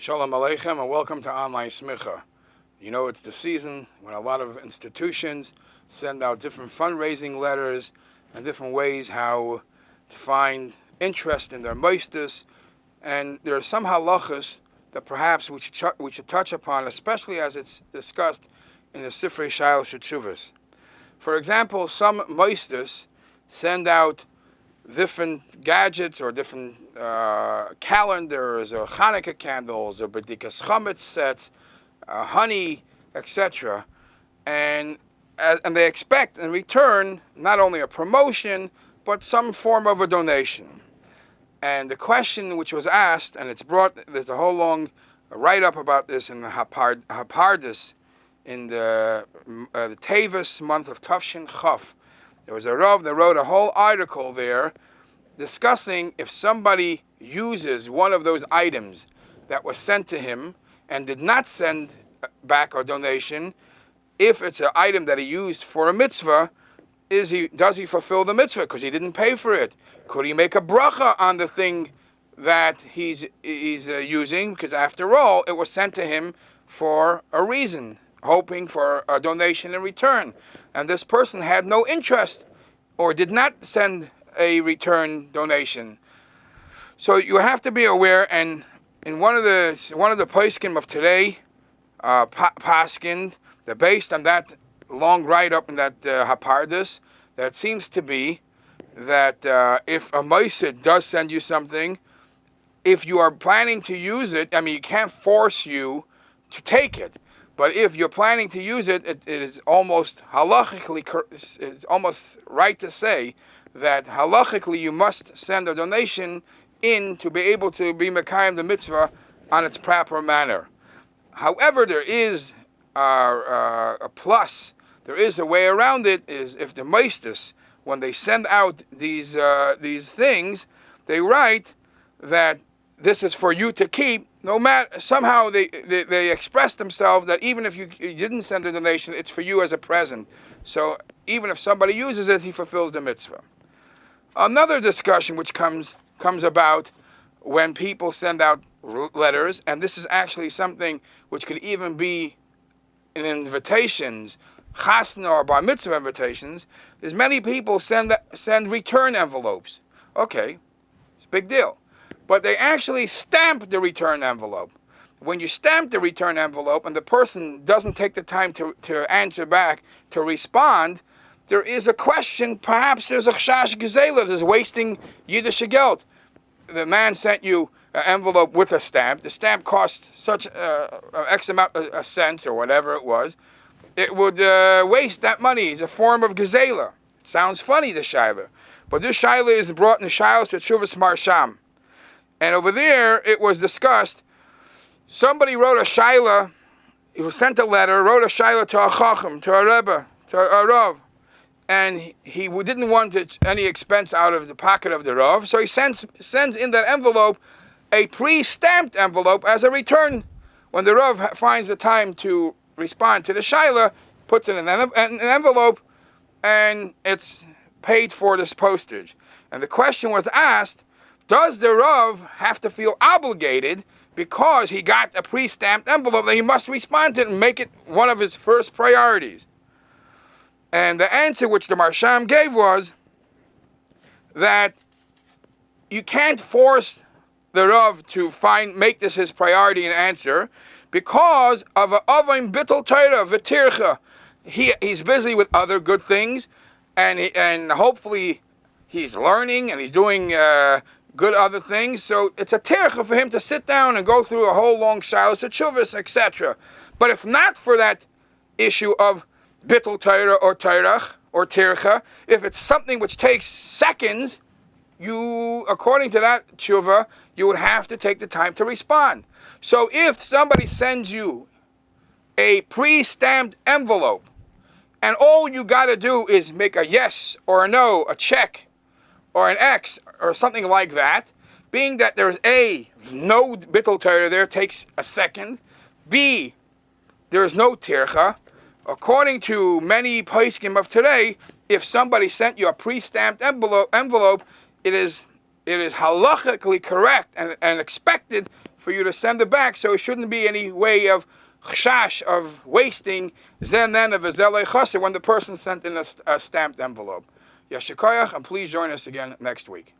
Shalom Aleichem and welcome to Online Smicha. You know, it's the season when a lot of institutions send out different fundraising letters and different ways how to find interest in their moistus. And there are some halachas that perhaps we should touch upon, especially as it's discussed in the Sifrei Shayil Shechuvas. For example, some moistus send out different gadgets or different calendars or Hanukkah candles or B'dikas Chametz sets, honey, etc. And they expect in return not only a promotion, but some form of a donation. And the question which was asked, and it's brought, there's a whole long write-up about this in the Hapardis, in the Tevis month of Tafshin Chaf. There was a Rav that wrote a whole article there discussing if somebody uses one of those items that was sent to him and did not send back a donation, if it's an item that he used for a mitzvah, does he fulfill the mitzvah because he didn't pay for it? Could he make a bracha on the thing that he's using? Because after all, it was sent to him for a reason, hoping for a donation in return. And this person had no interest or did not send a return donation. So you have to be aware, and in one of the poskim of today, paskin, they're based on that long write-up in that Hapardis, that it seems to be that if a moisid does send you something, if you are planning to use it, I mean, you can't force you to take it. But if you're planning to use it, it is almost halachically, it's almost right to say that halachically you must send a donation in to be able to be mekayim the mitzvah on its proper manner. However, there is a plus. There is a way around it. Is if the moistus, when they send out these things, they write that this is for you to keep. No matter, somehow they express themselves that even if you didn't send a donation, it's for you as a present. So even if somebody uses it, he fulfills the mitzvah. Another discussion which comes about when people send out letters, and this is actually something which could even be in invitations, chasna or bar mitzvah invitations, is many people send return envelopes. Okay, it's a big deal. But they actually stamp the return envelope. When you stamp the return envelope and the person doesn't take the time to answer back, to respond, there is a question, perhaps there's a chash gezela, there's wasting Yiddish geld. The man sent you an envelope with a stamp. The stamp cost such X amount of cents or whatever it was. It would waste that money. It's a form of gezela. It sounds funny, the shaila. But this shaila is brought in the Shayil Shechuvas Marsham. And over there, it was discussed, somebody wrote a shaila, he was sent a letter, wrote a shaila to a chacham, to a rebbe, to a rav, and he didn't want any expense out of the pocket of the rav, so he sends in that envelope a pre-stamped envelope as a return. When the rav finds the time to respond to the shaila, puts it in an envelope, and it's paid for this postage. And the question was asked, does the Rav have to feel obligated because he got a pre-stamped envelope that he must respond to it and make it one of his first priorities? And the answer which the Marsham gave was that you can't force the Rav to make this his priority and answer because of a avim bittul Torah v'tircha. He's busy with other good things, and hopefully he's learning and he's doing good other things, so it's a tircha for him to sit down and go through a whole long shayla shechuvas, etc. But if not for that issue of bittul Torah or Torah or tircha, if it's something which takes seconds, you, according to that tshuva, you would have to take the time to respond. So if somebody sends you a pre-stamped envelope, and all you got to do is make a yes or a no, a check, or an X, or something like that, being that there's A, no bittul Torah there, takes a second, B, there's no tircha. According to many poskim of today, if somebody sent you a pre-stamped envelope, it is halachically correct and expected for you to send it back, so it shouldn't be any way of chash, of wasting zen then of a zelei chaser when the person sent in a stamped envelope. Yashikoyach, and please join us again next week.